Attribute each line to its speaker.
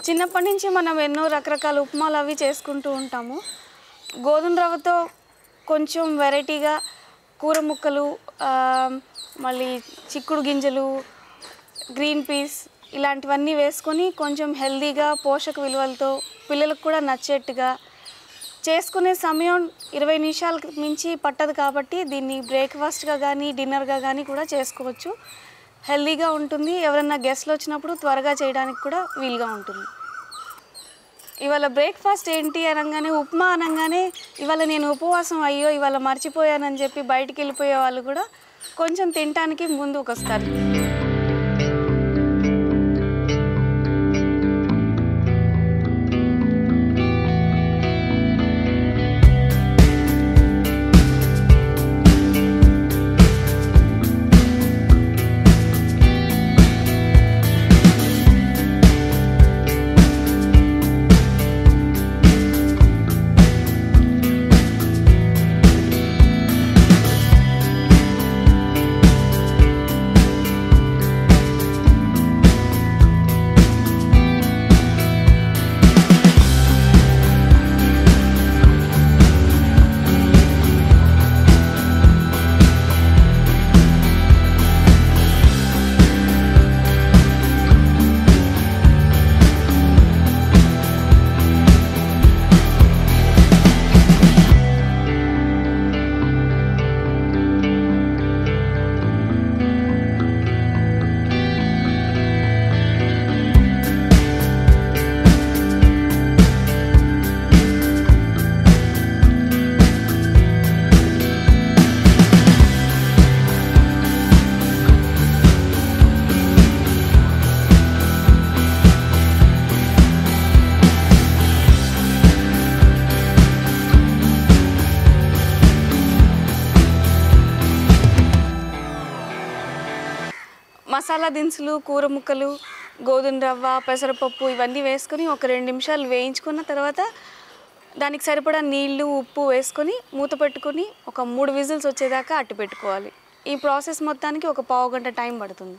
Speaker 1: చిన్నప్పటి నుంచి మనం ఎన్నో రకరకాల ఉప్మాలు అవి చేసుకుంటూ ఉంటాము. గోధుమ రవ్వతో కొంచెం వెరైటీగా కూర ముక్కలు, మళ్ళీ చిక్కుడు గింజలు, గ్రీన్ పీస్ ఇలాంటివన్నీ వేసుకొని కొంచెం హెల్దీగా పోషక విలువలతో పిల్లలకు కూడా నచ్చేట్టుగా చేసుకునే సమయం 20 నిమిషాలకు మించి పట్టదు కాబట్టి దీన్ని బ్రేక్ఫాస్ట్గా కానీ డిన్నర్గా కానీ కూడా చేసుకోవచ్చు. హెల్దీగా ఉంటుంది. ఎవరైనా గెస్ట్లు వచ్చినప్పుడు త్వరగా చేయడానికి కూడా వీలుగా ఉంటుంది. ఇవాళ బ్రేక్ఫాస్ట్ ఏంటి అనగానే, ఉప్మా అనగానే ఇవాళ నేను ఉపవాసం అయ్యో ఇవాళ మర్చిపోయానని చెప్పి బయటికి వెళ్ళిపోయే వాళ్ళు కూడా కొంచెం తినడానికి ముందుకు వస్తారు. మసాలా దినుసులు, కూర ముక్కలు, గోధుమ రవ్వ, పెసరపప్పు ఇవన్నీ వేసుకొని ఒక 2 నిమిషాలు వేయించుకున్న తర్వాత దానికి సరిపడా నీళ్లు, ఉప్పు వేసుకొని మూత పెట్టుకొని ఒక 3 విజిల్స్ వచ్చేదాకా అట్టు పెట్టుకోవాలి. ఈ ప్రాసెస్ మొత్తానికి ఒక పావు గంట టైం పడుతుంది.